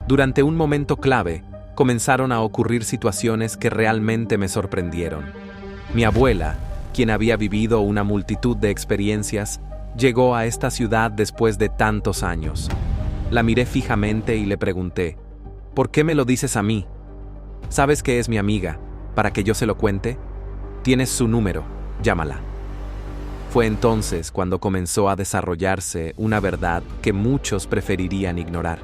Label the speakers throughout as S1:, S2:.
S1: Durante un momento clave, comenzaron a ocurrir situaciones que realmente me sorprendieron. Mi abuela, quien había vivido una multitud de experiencias, llegó a esta ciudad después de tantos años. La miré fijamente y le pregunté, ¿por qué me lo dices a mí? ¿Sabes que es mi amiga, para que yo se lo cuente? Tienes su número, llámala. Fue entonces cuando comenzó a desarrollarse una verdad que muchos preferirían ignorar.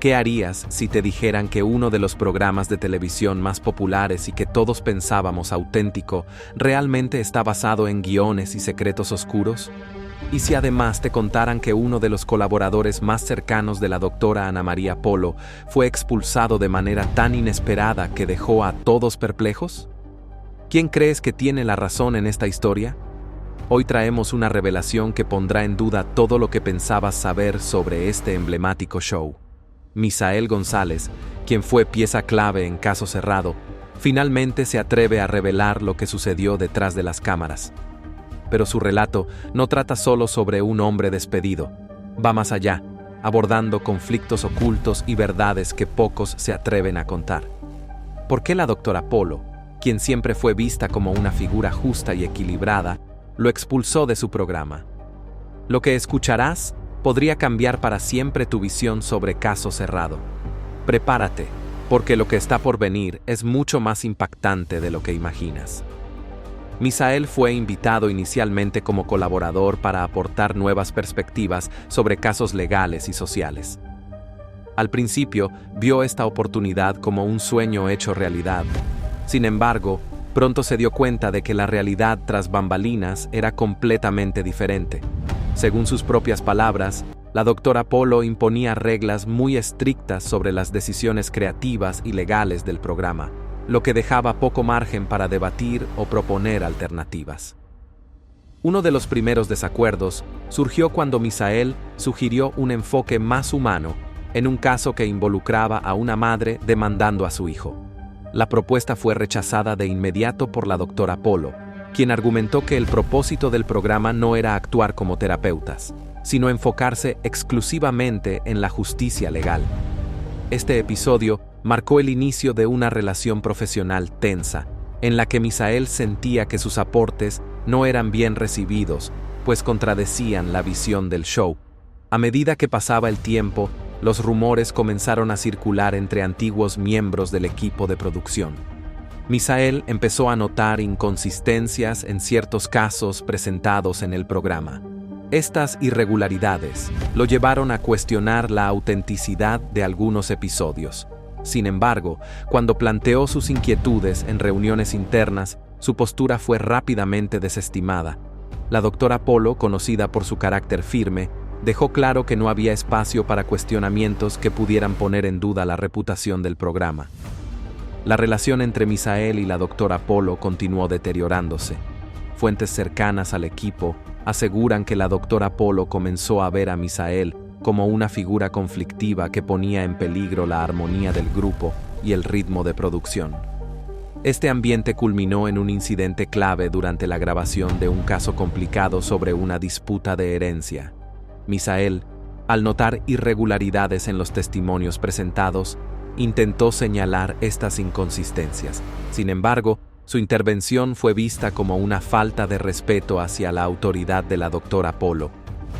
S1: ¿Qué harías si te dijeran que uno de los programas de televisión más populares y que todos pensábamos auténtico realmente está basado en guiones y secretos oscuros? ¿Y si además te contaran que uno de los colaboradores más cercanos de la doctora Ana María Polo fue expulsado de manera tan inesperada que dejó a todos perplejos? ¿Quién crees que tiene la razón en esta historia? Hoy traemos una revelación que pondrá en duda todo lo que pensabas saber sobre este emblemático show. Misael González, quien fue pieza clave en Caso Cerrado, finalmente se atreve a revelar lo que sucedió detrás de las cámaras. Pero su relato no trata solo sobre un hombre despedido, va más allá, abordando conflictos ocultos y verdades que pocos se atreven a contar. ¿Por qué la doctora Polo, quien siempre fue vista como una figura justa y equilibrada, lo expulsó de su programa? Lo que escucharás podría cambiar para siempre tu visión sobre Caso Cerrado. Prepárate, porque lo que está por venir es mucho más impactante de lo que imaginas. Misael fue invitado inicialmente como colaborador para aportar nuevas perspectivas sobre casos legales y sociales. Al principio, vio esta oportunidad como un sueño hecho realidad. Sin embargo, pronto se dio cuenta de que la realidad tras bambalinas era completamente diferente. Según sus propias palabras, la doctora Polo imponía reglas muy estrictas sobre las decisiones creativas y legales del programa, lo que dejaba poco margen para debatir o proponer alternativas. Uno de los primeros desacuerdos surgió cuando Misael sugirió un enfoque más humano en un caso que involucraba a una madre demandando a su hijo. La propuesta fue rechazada de inmediato por la doctora Polo, quien argumentó que el propósito del programa no era actuar como terapeutas, sino enfocarse exclusivamente en la justicia legal. Este episodio marcó el inicio de una relación profesional tensa, en la que Misael sentía que sus aportes no eran bien recibidos, pues contradecían la visión del show. A medida que pasaba el tiempo, los rumores comenzaron a circular entre antiguos miembros del equipo de producción. Misael empezó a notar inconsistencias en ciertos casos presentados en el programa. Estas irregularidades lo llevaron a cuestionar la autenticidad de algunos episodios. Sin embargo, cuando planteó sus inquietudes en reuniones internas, su postura fue rápidamente desestimada. La doctora Polo, conocida por su carácter firme, dejó claro que no había espacio para cuestionamientos que pudieran poner en duda la reputación del programa. La relación entre Misael y la doctora Polo continuó deteriorándose. Fuentes cercanas al equipo aseguran que la doctora Polo comenzó a ver a Misael como una figura conflictiva que ponía en peligro la armonía del grupo y el ritmo de producción. Este ambiente culminó en un incidente clave durante la grabación de un caso complicado sobre una disputa de herencia. Misael, al notar irregularidades en los testimonios presentados, intentó señalar estas inconsistencias. Sin embargo, su intervención fue vista como una falta de respeto hacia la autoridad de la doctora Polo,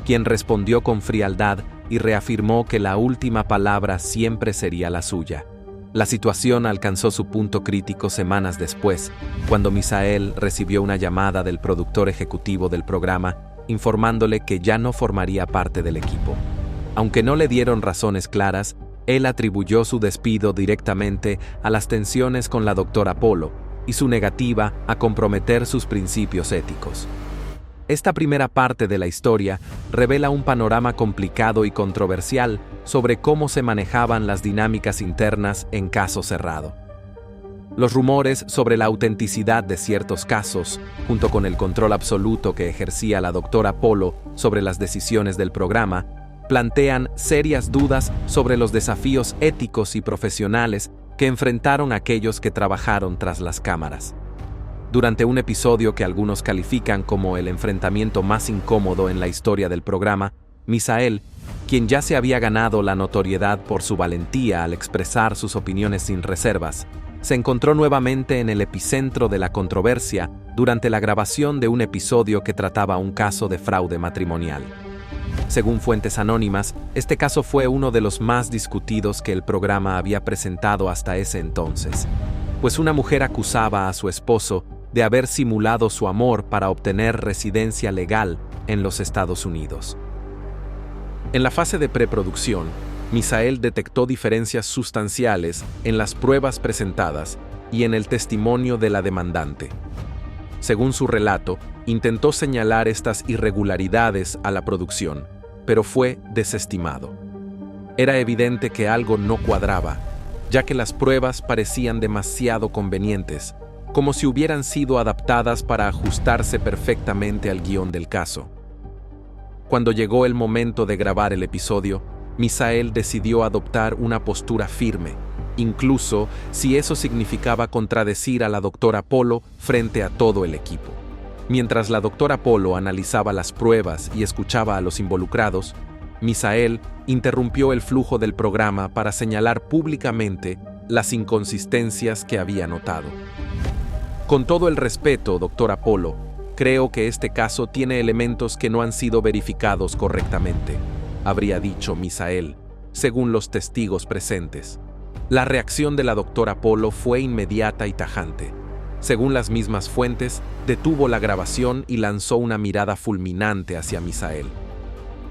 S1: quien respondió con frialdad y reafirmó que la última palabra siempre sería la suya. La situación alcanzó su punto crítico semanas después, cuando Misael recibió una llamada del productor ejecutivo del programa, informándole que ya no formaría parte del equipo. Aunque no le dieron razones claras, él atribuyó su despido directamente a las tensiones con la doctora Polo y su negativa a comprometer sus principios éticos. Esta primera parte de la historia revela un panorama complicado y controversial sobre cómo se manejaban las dinámicas internas en Caso Cerrado. Los rumores sobre la autenticidad de ciertos casos, junto con el control absoluto que ejercía la doctora Polo sobre las decisiones del programa, plantean serias dudas sobre los desafíos éticos y profesionales que enfrentaron aquellos que trabajaron tras las cámaras. Durante un episodio que algunos califican como el enfrentamiento más incómodo en la historia del programa, Misael, quien ya se había ganado la notoriedad por su valentía al expresar sus opiniones sin reservas, se encontró nuevamente en el epicentro de la controversia durante la grabación de un episodio que trataba un caso de fraude matrimonial. Según fuentes anónimas, este caso fue uno de los más discutidos que el programa había presentado hasta ese entonces, pues una mujer acusaba a su esposo de haber simulado su amor para obtener residencia legal en los Estados Unidos. En la fase de preproducción, Misael detectó diferencias sustanciales en las pruebas presentadas y en el testimonio de la demandante. Según su relato, intentó señalar estas irregularidades a la producción, pero fue desestimado. Era evidente que algo no cuadraba, ya que las pruebas parecían demasiado convenientes, como si hubieran sido adaptadas para ajustarse perfectamente al guión del caso. Cuando llegó el momento de grabar el episodio, Misael decidió adoptar una postura firme, incluso si eso significaba contradecir a la doctora Polo frente a todo el equipo. Mientras la doctora Polo analizaba las pruebas y escuchaba a los involucrados, Misael interrumpió el flujo del programa para señalar públicamente las inconsistencias que había notado. Con todo el respeto, doctora Polo, creo que este caso tiene elementos que no han sido verificados correctamente, habría dicho Misael, según los testigos presentes. La reacción de la doctora Polo fue inmediata y tajante. Según las mismas fuentes, detuvo la grabación y lanzó una mirada fulminante hacia Misael.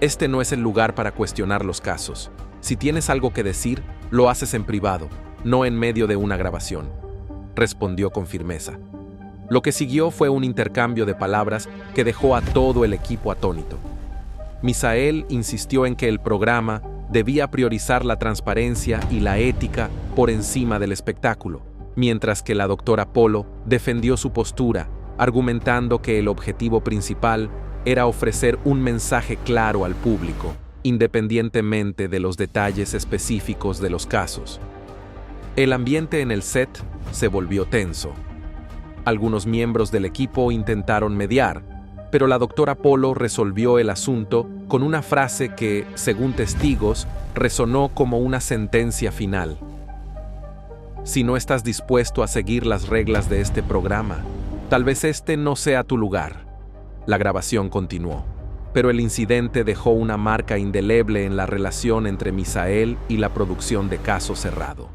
S1: Este no es el lugar para cuestionar los casos. Si tienes algo que decir, lo haces en privado, no en medio de una grabación, respondió con firmeza. Lo que siguió fue un intercambio de palabras que dejó a todo el equipo atónito. Misael insistió en que el programa debía priorizar la transparencia y la ética por encima del espectáculo, mientras que la doctora Polo defendió su postura, argumentando que el objetivo principal era ofrecer un mensaje claro al público, independientemente de los detalles específicos de los casos. El ambiente en el set se volvió tenso. Algunos miembros del equipo intentaron mediar, pero la doctora Polo resolvió el asunto con una frase que, según testigos, resonó como una sentencia final. Si no estás dispuesto a seguir las reglas de este programa, tal vez este no sea tu lugar. La grabación continuó, pero el incidente dejó una marca indeleble en la relación entre Misael y la producción de Caso Cerrado.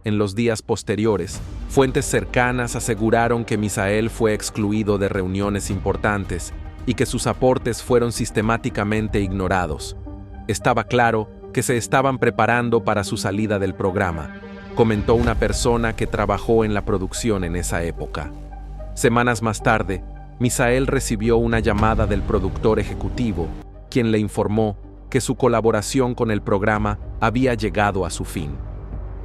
S1: En los días posteriores, fuentes cercanas aseguraron que Misael fue excluido de reuniones importantes y que sus aportes fueron sistemáticamente ignorados. Estaba claro que se estaban preparando para su salida del programa, comentó una persona que trabajó en la producción en esa época. Semanas más tarde, Misael recibió una llamada del productor ejecutivo, quien le informó que su colaboración con el programa había llegado a su fin.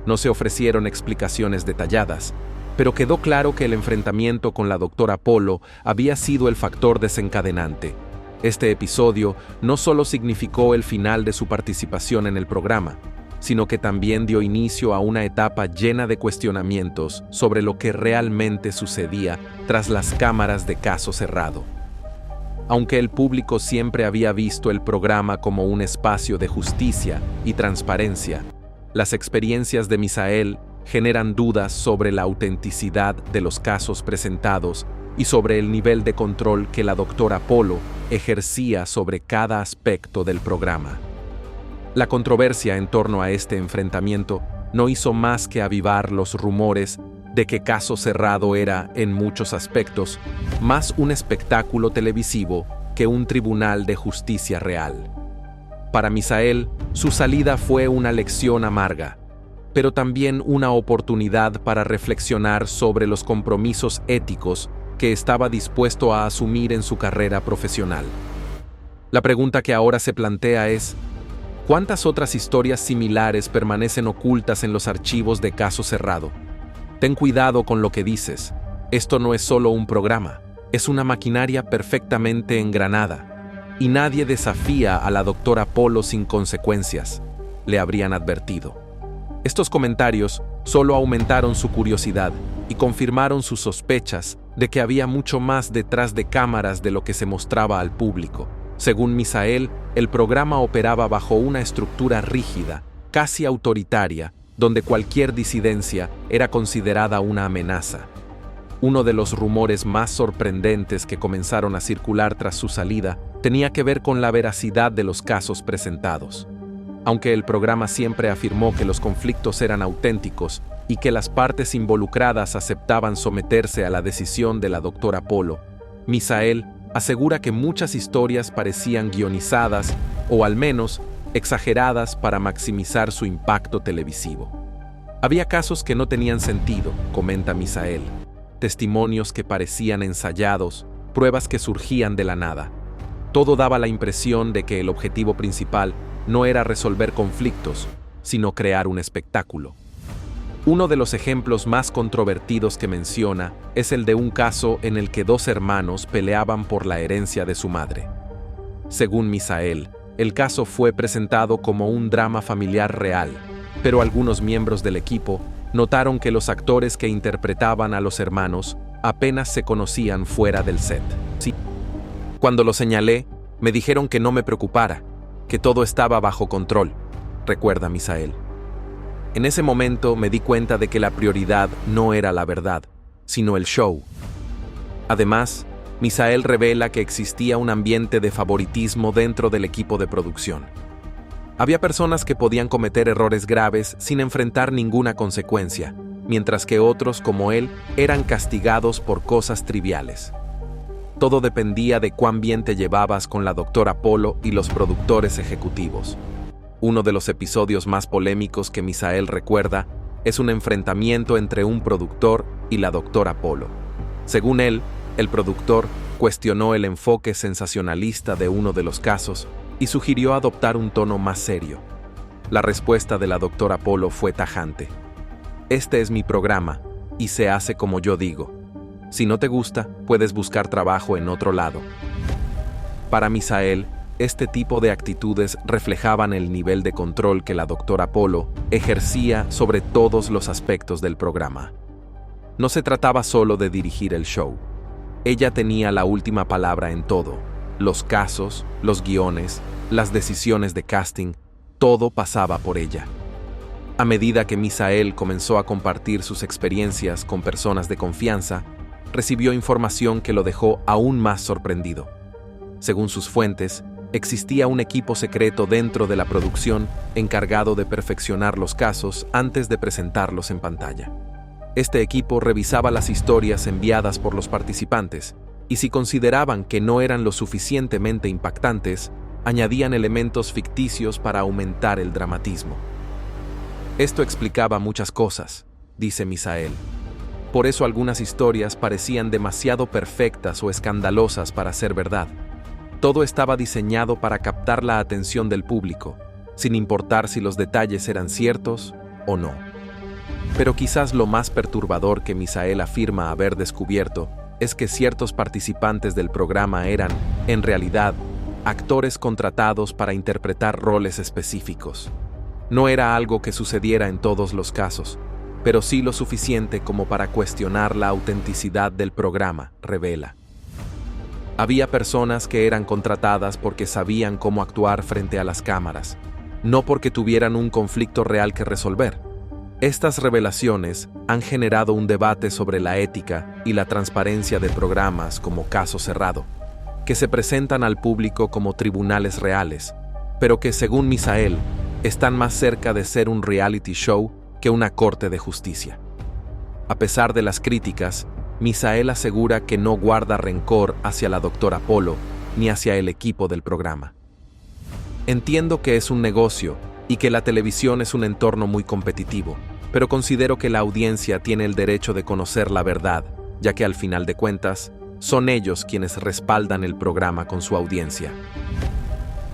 S1: No se ofrecieron explicaciones detalladas, pero quedó claro que el enfrentamiento con la doctora Polo había sido el factor desencadenante. Este episodio no solo significó el final de su participación en el programa, sino que también dio inicio a una etapa llena de cuestionamientos sobre lo que realmente sucedía tras las cámaras de Caso Cerrado. Aunque el público siempre había visto el programa como un espacio de justicia y transparencia, las experiencias de Misael generan dudas sobre la autenticidad de los casos presentados y sobre el nivel de control que la doctora Polo ejercía sobre cada aspecto del programa. La controversia en torno a este enfrentamiento no hizo más que avivar los rumores de que Caso Cerrado era, en muchos aspectos, más un espectáculo televisivo que un tribunal de justicia real. Para Misael, su salida fue una lección amarga, pero también una oportunidad para reflexionar sobre los compromisos éticos que estaba dispuesto a asumir en su carrera profesional. La pregunta que ahora se plantea es: ¿cuántas otras historias similares permanecen ocultas en los archivos de Caso Cerrado? Ten cuidado con lo que dices. Esto no es solo un programa, es una maquinaria perfectamente engranada. Y nadie desafía a la doctora Polo sin consecuencias, le habrían advertido. Estos comentarios solo aumentaron su curiosidad y confirmaron sus sospechas de que había mucho más detrás de cámaras de lo que se mostraba al público. Según Misael, el programa operaba bajo una estructura rígida, casi autoritaria, donde cualquier disidencia era considerada una amenaza. Uno de los rumores más sorprendentes que comenzaron a circular tras su salida tenía que ver con la veracidad de los casos presentados. Aunque el programa siempre afirmó que los conflictos eran auténticos y que las partes involucradas aceptaban someterse a la decisión de la doctora Polo, Misael asegura que muchas historias parecían guionizadas o al menos exageradas para maximizar su impacto televisivo. Había casos que no tenían sentido, comenta Misael, testimonios que parecían ensayados, pruebas que surgían de la nada. Todo daba la impresión de que el objetivo principal no era resolver conflictos, sino crear un espectáculo. Uno de los ejemplos más controvertidos que menciona es el de un caso en el que dos hermanos peleaban por la herencia de su madre. Según Misael, el caso fue presentado como un drama familiar real, pero algunos miembros del equipo notaron que los actores que interpretaban a los hermanos apenas se conocían fuera del set. Sí. Cuando lo señalé, me dijeron que no me preocupara, que todo estaba bajo control, recuerda Misael. En ese momento me di cuenta de que la prioridad no era la verdad, sino el show. Además, Misael revela que existía un ambiente de favoritismo dentro del equipo de producción. Había personas que podían cometer errores graves sin enfrentar ninguna consecuencia, mientras que otros, como él, eran castigados por cosas triviales. Todo dependía de cuán bien te llevabas con la doctora Polo y los productores ejecutivos. Uno de los episodios más polémicos que Misael recuerda es un enfrentamiento entre un productor y la doctora Polo. Según él, el productor cuestionó el enfoque sensacionalista de uno de los casos y sugirió adoptar un tono más serio. La respuesta de la doctora Polo fue tajante. Este es mi programa y se hace como yo digo. Si no te gusta, puedes buscar trabajo en otro lado. Para Misael, este tipo de actitudes reflejaban el nivel de control que la doctora Polo ejercía sobre todos los aspectos del programa. No se trataba solo de dirigir el show. Ella tenía la última palabra en todo. Los casos, los guiones, las decisiones de casting, todo pasaba por ella. A medida que Misael comenzó a compartir sus experiencias con personas de confianza, recibió información que lo dejó aún más sorprendido. Según sus fuentes, existía un equipo secreto dentro de la producción encargado de perfeccionar los casos antes de presentarlos en pantalla. Este equipo revisaba las historias enviadas por los participantes y si consideraban que no eran lo suficientemente impactantes, añadían elementos ficticios para aumentar el dramatismo. Esto explicaba muchas cosas, dice Misael. Por eso algunas historias parecían demasiado perfectas o escandalosas para ser verdad. Todo estaba diseñado para captar la atención del público, sin importar si los detalles eran ciertos o no. Pero quizás lo más perturbador que Misael afirma haber descubierto es que ciertos participantes del programa eran, en realidad, actores contratados para interpretar roles específicos. No era algo que sucediera en todos los casos, pero sí lo suficiente como para cuestionar la autenticidad del programa, revela. Había personas que eran contratadas porque sabían cómo actuar frente a las cámaras, no porque tuvieran un conflicto real que resolver. Estas revelaciones han generado un debate sobre la ética y la transparencia de programas como Caso Cerrado, que se presentan al público como tribunales reales, pero que, según Misael, están más cerca de ser un reality show que una corte de justicia. A pesar de las críticas, Misael asegura que no guarda rencor hacia la doctora Polo ni hacia el equipo del programa. Entiendo que es un negocio y que la televisión es un entorno muy competitivo, pero considero que la audiencia tiene el derecho de conocer la verdad, ya que al final de cuentas, son ellos quienes respaldan el programa con su audiencia.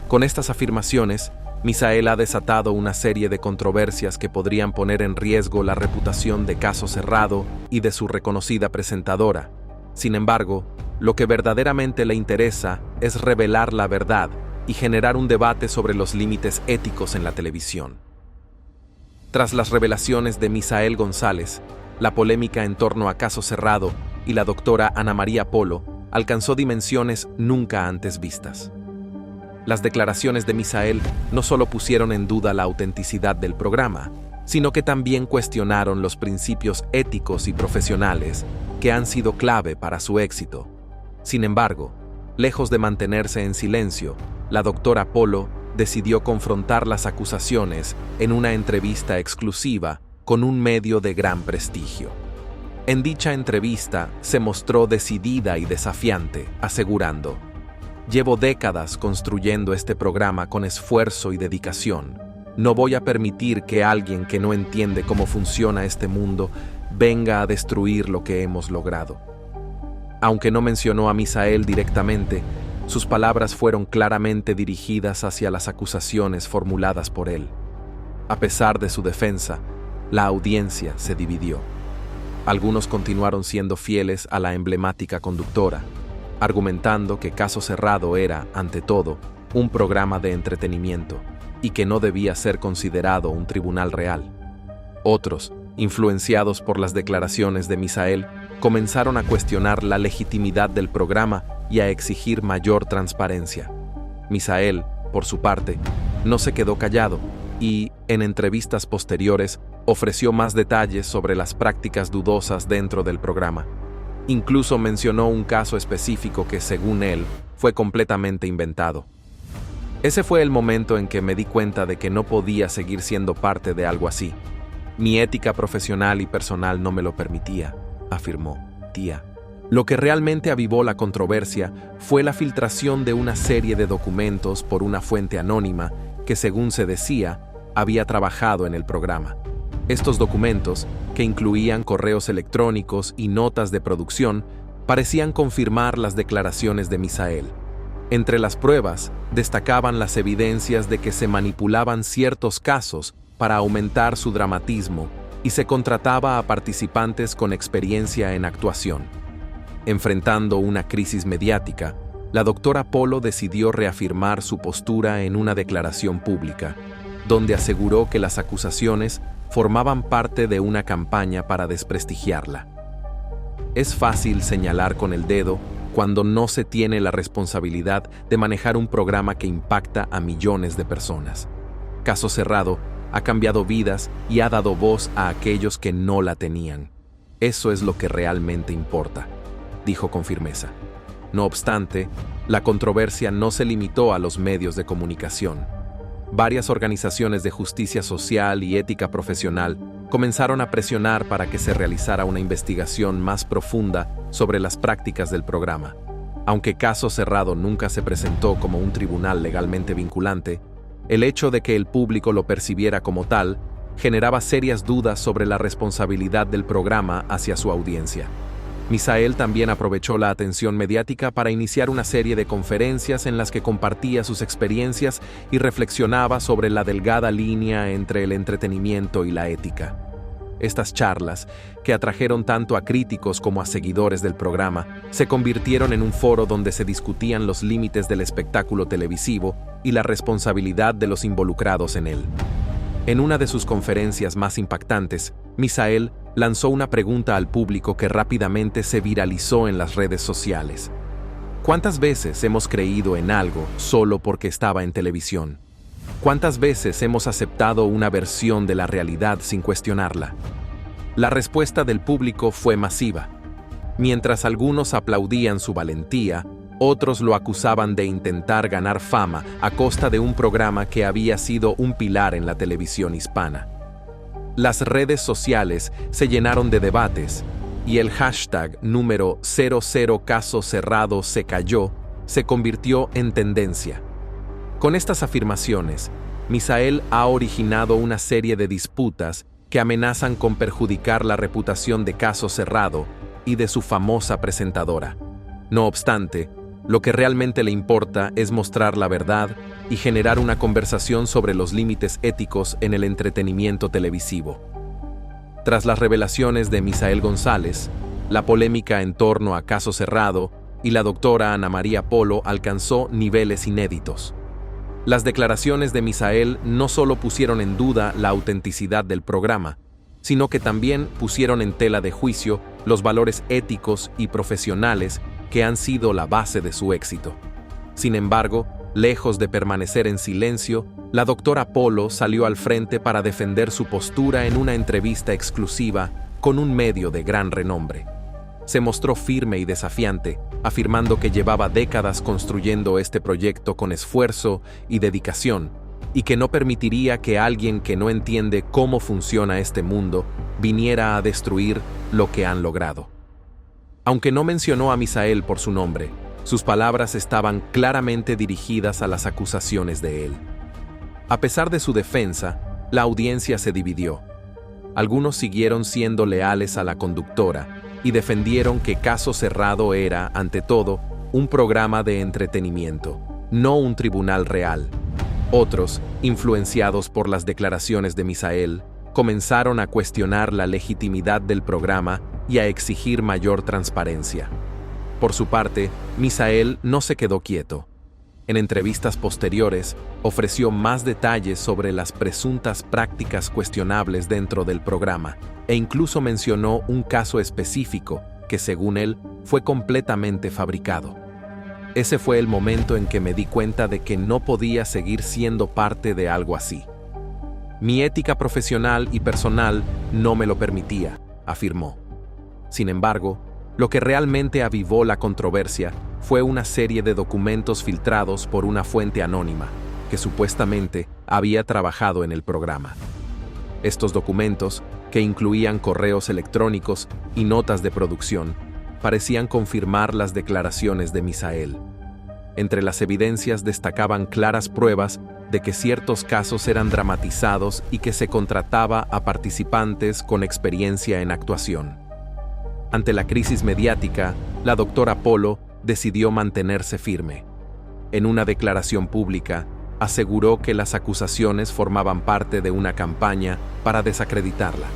S1: Con estas afirmaciones, Misael ha desatado una serie de controversias que podrían poner en riesgo la reputación de Caso Cerrado y de su reconocida presentadora. Sin embargo, lo que verdaderamente le interesa es revelar la verdad y generar un debate sobre los límites éticos en la televisión. Tras las revelaciones de Misael González, la polémica en torno a Caso Cerrado y la doctora Ana María Polo alcanzó dimensiones nunca antes vistas. Las declaraciones de Misael no solo pusieron en duda la autenticidad del programa, sino que también cuestionaron los principios éticos y profesionales que han sido clave para su éxito. Sin embargo, lejos de mantenerse en silencio, la doctora Polo decidió confrontar las acusaciones en una entrevista exclusiva con un medio de gran prestigio. En dicha entrevista se mostró decidida y desafiante, asegurando: «Llevo décadas construyendo este programa con esfuerzo y dedicación. No voy a permitir que alguien que no entiende cómo funciona este mundo venga a destruir lo que hemos logrado». Aunque no mencionó a Misael directamente, sus palabras fueron claramente dirigidas hacia las acusaciones formuladas por él. A pesar de su defensa, la audiencia se dividió. Algunos continuaron siendo fieles a la emblemática conductora, argumentando que Caso Cerrado era, ante todo, un programa de entretenimiento y que no debía ser considerado un tribunal real. Otros, influenciados por las declaraciones de Misael, comenzaron a cuestionar la legitimidad del programa y a exigir mayor transparencia. Misael, por su parte, no se quedó callado y, en entrevistas posteriores, ofreció más detalles sobre las prácticas dudosas dentro del programa. Incluso mencionó un caso específico que, según él, fue completamente inventado. Ese fue el momento en que me di cuenta de que no podía seguir siendo parte de algo así. Mi ética profesional y personal no me lo permitía, afirmó. Tía. Lo que realmente avivó la controversia fue la filtración de una serie de documentos por una fuente anónima que, según se decía, había trabajado en el programa. Estos documentos, que incluían correos electrónicos y notas de producción, parecían confirmar las declaraciones de Misael. Entre las pruebas, destacaban las evidencias de que se manipulaban ciertos casos para aumentar su dramatismo y se contrataba a participantes con experiencia en actuación. Enfrentando una crisis mediática, la doctora Polo decidió reafirmar su postura en una declaración pública, donde aseguró que las acusaciones formaban parte de una campaña para desprestigiarla. Es fácil señalar con el dedo cuando no se tiene la responsabilidad de manejar un programa que impacta a millones de personas. Caso Cerrado ha cambiado vidas y ha dado voz a aquellos que no la tenían. Eso es lo que realmente importa, dijo con firmeza. No obstante, la controversia no se limitó a los medios de comunicación. Varias organizaciones de justicia social y ética profesional comenzaron a presionar para que se realizara una investigación más profunda sobre las prácticas del programa. Aunque Caso Cerrado nunca se presentó como un tribunal legalmente vinculante, el hecho de que el público lo percibiera como tal generaba serias dudas sobre la responsabilidad del programa hacia su audiencia. Misael también aprovechó la atención mediática para iniciar una serie de conferencias en las que compartía sus experiencias y reflexionaba sobre la delgada línea entre el entretenimiento y la ética. Estas charlas, que atrajeron tanto a críticos como a seguidores del programa, se convirtieron en un foro donde se discutían los límites del espectáculo televisivo y la responsabilidad de los involucrados en él. En una de sus conferencias más impactantes, Misael lanzó una pregunta al público que rápidamente se viralizó en las redes sociales. ¿Cuántas veces hemos creído en algo solo porque estaba en televisión? ¿Cuántas veces hemos aceptado una versión de la realidad sin cuestionarla? La respuesta del público fue masiva. Mientras algunos aplaudían su valentía, otros lo acusaban de intentar ganar fama a costa de un programa que había sido un pilar en la televisión hispana. Las redes sociales se llenaron de debates y el hashtag número 00 Caso Cerrado se cayó se convirtió en tendencia. Con estas afirmaciones, Misael ha originado una serie de disputas que amenazan con perjudicar la reputación de Caso Cerrado y de su famosa presentadora. No obstante, lo que realmente le importa es mostrar la verdad y generar una conversación sobre los límites éticos en el entretenimiento televisivo. Tras las revelaciones de Misael González, la polémica en torno a Caso Cerrado y la doctora Ana María Polo alcanzó niveles inéditos. Las declaraciones de Misael no solo pusieron en duda la autenticidad del programa, sino que también pusieron en tela de juicio los valores éticos y profesionales que han sido la base de su éxito. Sin embargo, Lejos de permanecer en silencio, la doctora Polo salió al frente para defender su postura en una entrevista exclusiva con un medio de gran renombre. Se mostró firme y desafiante, afirmando que llevaba décadas construyendo este proyecto con esfuerzo y dedicación, y que no permitiría que alguien que no entiende cómo funciona este mundo viniera a destruir lo que han logrado. Aunque no mencionó a Misael por su nombre, sus palabras estaban claramente dirigidas a las acusaciones de él. A pesar de su defensa, la audiencia se dividió. Algunos siguieron siendo leales a la conductora y defendieron que Caso Cerrado era, ante todo, un programa de entretenimiento, no un tribunal real. Otros, influenciados por las declaraciones de Misael, comenzaron a cuestionar la legitimidad del programa y a exigir mayor transparencia. Por su parte, Misael no se quedó quieto. En entrevistas posteriores, ofreció más detalles sobre las presuntas prácticas cuestionables dentro del programa, e incluso mencionó un caso específico que, según él, fue completamente fabricado. Ese fue el momento en que me di cuenta de que no podía seguir siendo parte de algo así. Mi ética profesional y personal no me lo permitía, afirmó. Sin embargo, lo que realmente avivó la controversia fue una serie de documentos filtrados por una fuente anónima, que supuestamente había trabajado en el programa. Estos documentos, que incluían correos electrónicos y notas de producción, parecían confirmar las declaraciones de Misael. Entre las evidencias destacaban claras pruebas de que ciertos casos eran dramatizados y que se contrataba a participantes con experiencia en actuación. Ante la crisis mediática, la doctora Polo decidió mantenerse firme. En una declaración pública, aseguró que las acusaciones formaban parte de una campaña para desacreditarla.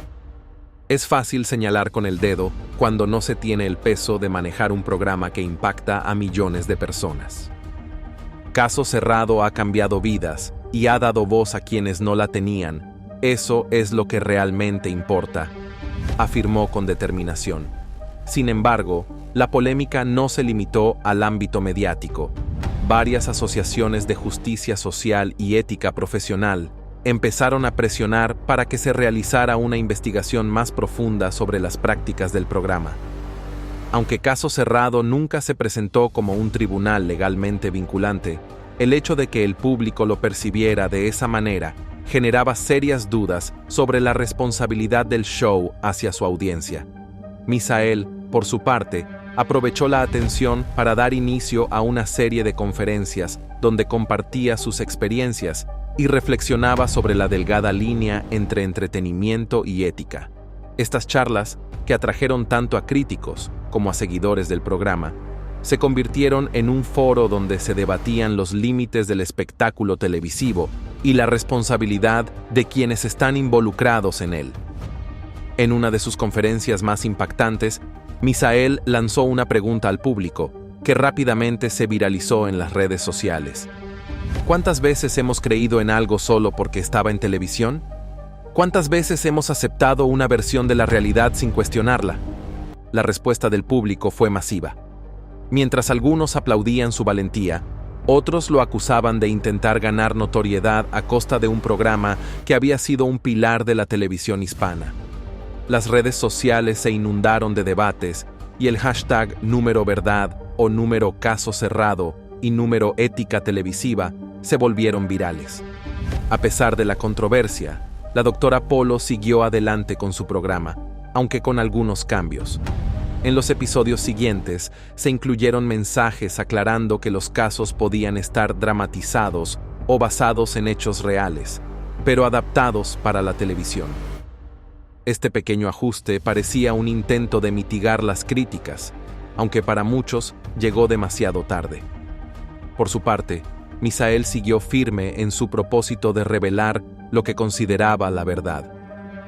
S1: Es fácil señalar con el dedo cuando no se tiene el peso de manejar un programa que impacta a millones de personas. Caso Cerrado ha cambiado vidas y ha dado voz a quienes no la tenían. Eso es lo que realmente importa, afirmó con determinación. Sin embargo, la polémica no se limitó al ámbito mediático. Varias asociaciones de justicia social y ética profesional empezaron a presionar para que se realizara una investigación más profunda sobre las prácticas del programa. Aunque Caso Cerrado nunca se presentó como un tribunal legalmente vinculante, el hecho de que el público lo percibiera de esa manera generaba serias dudas sobre la responsabilidad del show hacia su audiencia. Misael, por su parte, aprovechó la atención para dar inicio a una serie de conferencias donde compartía sus experiencias y reflexionaba sobre la delgada línea entre entretenimiento y ética. Estas charlas, que atrajeron tanto a críticos como a seguidores del programa, se convirtieron en un foro donde se debatían los límites del espectáculo televisivo y la responsabilidad de quienes están involucrados en él. En una de sus conferencias más impactantes, Misael lanzó una pregunta al público, que rápidamente se viralizó en las redes sociales. ¿Cuántas veces hemos creído en algo solo porque estaba en televisión? ¿Cuántas veces hemos aceptado una versión de la realidad sin cuestionarla? La respuesta del público fue masiva. Mientras algunos aplaudían su valentía, otros lo acusaban de intentar ganar notoriedad a costa de un programa que había sido un pilar de la televisión hispana. Las redes sociales se inundaron de debates y el hashtag número verdad o número caso cerrado y número ética televisiva se volvieron virales. A pesar de la controversia, la doctora Polo siguió adelante con su programa, aunque con algunos cambios. En los episodios siguientes se incluyeron mensajes aclarando que los casos podían estar dramatizados o basados en hechos reales, pero adaptados para la televisión. Este pequeño ajuste parecía un intento de mitigar las críticas, aunque para muchos llegó demasiado tarde. Por su parte, Misael siguió firme en su propósito de revelar lo que consideraba la verdad.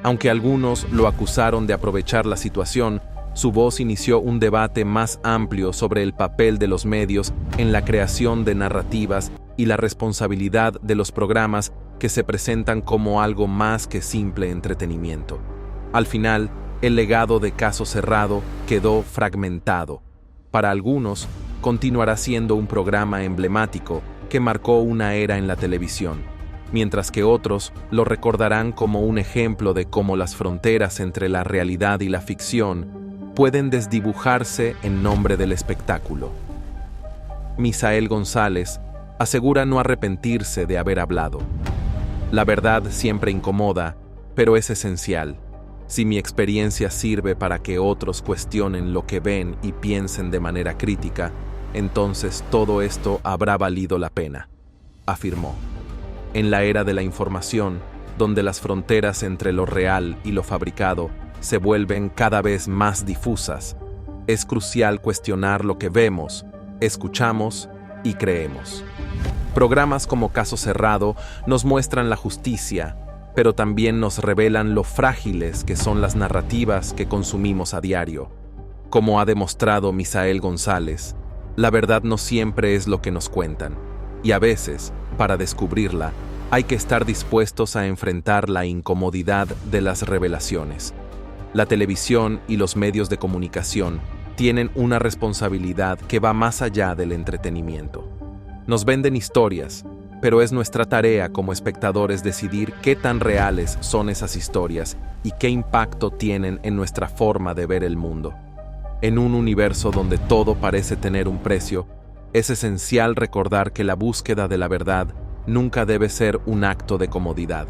S1: Aunque algunos lo acusaron de aprovechar la situación, su voz inició un debate más amplio sobre el papel de los medios en la creación de narrativas y la responsabilidad de los programas que se presentan como algo más que simple entretenimiento. Al final, el legado de Caso Cerrado quedó fragmentado. Para algunos, continuará siendo un programa emblemático que marcó una era en la televisión, mientras que otros lo recordarán como un ejemplo de cómo las fronteras entre la realidad y la ficción pueden desdibujarse en nombre del espectáculo. Misael González asegura no arrepentirse de haber hablado. La verdad siempre incomoda, pero es esencial. Si mi experiencia sirve para que otros cuestionen lo que ven y piensen de manera crítica, entonces todo esto habrá valido la pena, afirmó. En la era de la información, donde las fronteras entre lo real y lo fabricado se vuelven cada vez más difusas, es crucial cuestionar lo que vemos, escuchamos y creemos. Programas como Caso Cerrado nos muestran la justicia, pero también nos revelan lo frágiles que son las narrativas que consumimos a diario. Como ha demostrado Misael González, la verdad no siempre es lo que nos cuentan, y a veces, para descubrirla, hay que estar dispuestos a enfrentar la incomodidad de las revelaciones. La televisión y los medios de comunicación tienen una responsabilidad que va más allá del entretenimiento. Nos venden historias, pero es nuestra tarea como espectadores decidir qué tan reales son esas historias y qué impacto tienen en nuestra forma de ver el mundo. En un universo donde todo parece tener un precio, es esencial recordar que la búsqueda de la verdad nunca debe ser un acto de comodidad.